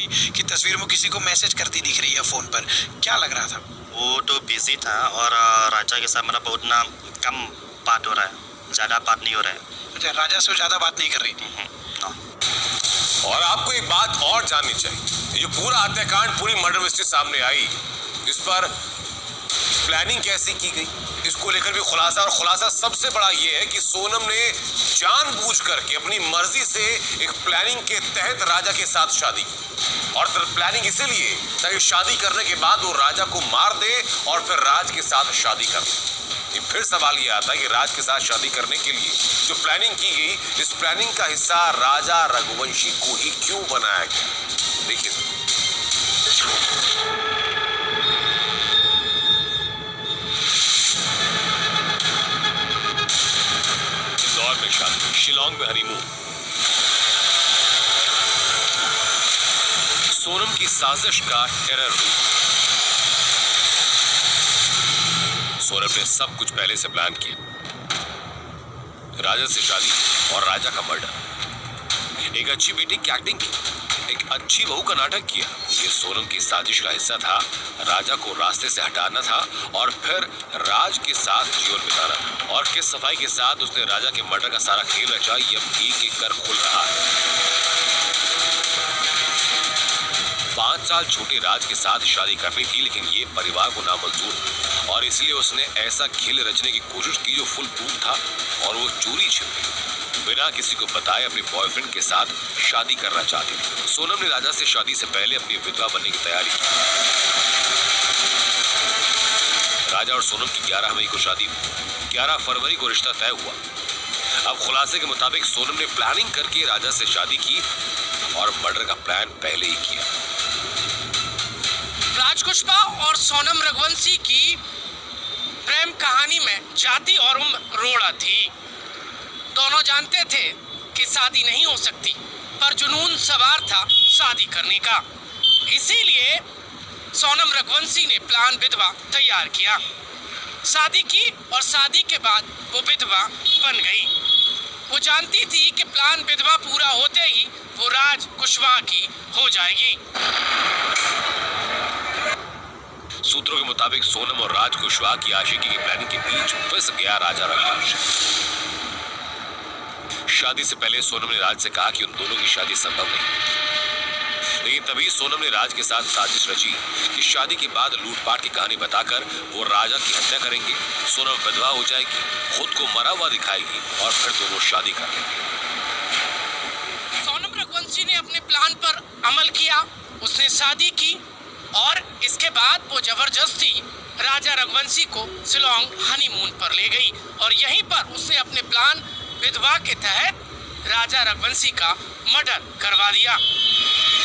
की तस्वीर में किसी को मैसेज करती दिख रही है फोन पर, क्या लग रहा था? वो तो बिजी था और राजा के साथ मतलब बहुत ना कम बात हो रहा है, ज़्यादा बात नहीं हो रहा है। अच्छा, राजा से ज्यादा बात नहीं कर रही थी। और आपको एक बात और जाननी चाहिए, ये पूरा हत्याकांड, पूरी मर्डर मिस्ट्री सामने आई, इस पर प्लानिंग कैसी की गई, इसको लेकर भी खुलासा। और खुलासा सबसे बड़ा ये है कि सोनम ने जानबूझ करके अपनी मर्जी से एक प्लानिंग के तहत राजा के साथ शादी की। और प्लानिंग इसीलिए ताकि शादी करने के बाद वो राजा को मार दे और फिर राज के साथ शादी कर ले। फिर सवाल ये आता है कि राज के साथ शादी करने के लिए जो प्लानिंग की गई, इस प्लानिंग का हिस्सा राजा रघुवंशी को ही क्यों बनाया गया? देखिए इंदौर में शादी, शिलोंग में हनीमून, सोनम की साजिश का टेरर रूप। सोनम ने सब कुछ पहले से प्लान किया, राजा से शादी और राजा का मर्डर, एक अच्छी बेटी की एक्टिंग की, एक अच्छी बहू का नाटक किया। ये सोनम की साजिश का हिस्सा था, राजा को रास्ते से हटाना था और फिर राज के साथ जीवन बिताना था। और किस सफाई के साथ उसने राजा के मर्डर का सारा खेल रचा, ये एक एक कर खुल रहा है। 5 साल छोटे राज के साथ शादी करनी थी, लेकिन ये परिवार को नामंजूर और इसलिए उसने ऐसा खेल रचने की कोशिश की जो फुल प्रूफ था और वो चोरी छिपी बिना किसी को बताए अपने बॉयफ्रेंड के साथ शादी करना चाहती थी। सोनम ने राजा से शादी से पहले अपनी विधवा बनने की तैयारी की। राजा और सोनम की 11 मई को शादी हुई, 11 फरवरी को रिश्ता तय हुआ। अब खुलासे के मुताबिक सोनम ने प्लानिंग करके राजा से शादी की और मर्डर का प्लान पहले ही किया। राज कुशवाहा और सोनम रघुवंशी की प्रेम कहानी में जाति और उम्र रोड़ा थी। दोनों जानते थे कि शादी नहीं हो सकती, पर जुनून सवार था शादी करने का। इसीलिए सोनम रघुवंशी ने प्लान विधवा तैयार किया, शादी की और शादी के बाद वो विधवा बन गई। वो जानती थी कि प्लान विधवा पूरा होते ही वो राज कुशवाहा की हो जाएगी। सूत्रों के मुताबिक सोनम और राज कुशवाहा की आशिकी की प्लानिंग के बीच फंस गया राजा रघुवंशी। शादी से पहले सोनम ने राज से कहा कि उन दोनों की शादी संभव नहीं, लेकिन तभी सोनम ने राज के साथ साजिश रची कि शादी के बाद लूटपाट की कहानी बताकर वो राजा की हत्या करेंगे। सोनम विधवा हो जाएगी, खुद को मरा हुआ दिखाएगी और फिर दोनों शादी कर लेंगे। सोनम रघुवंशी ने अपने प्लान पर अमल किया, उसने शादी की और इसके बाद वो जबरदस्ती राजा रघुवंशी को शिलोंग हनीमून पर ले गई और यहीं पर उसने अपने प्लान विधवा के तहत राजा रघुवंशी का मर्डर करवा दिया।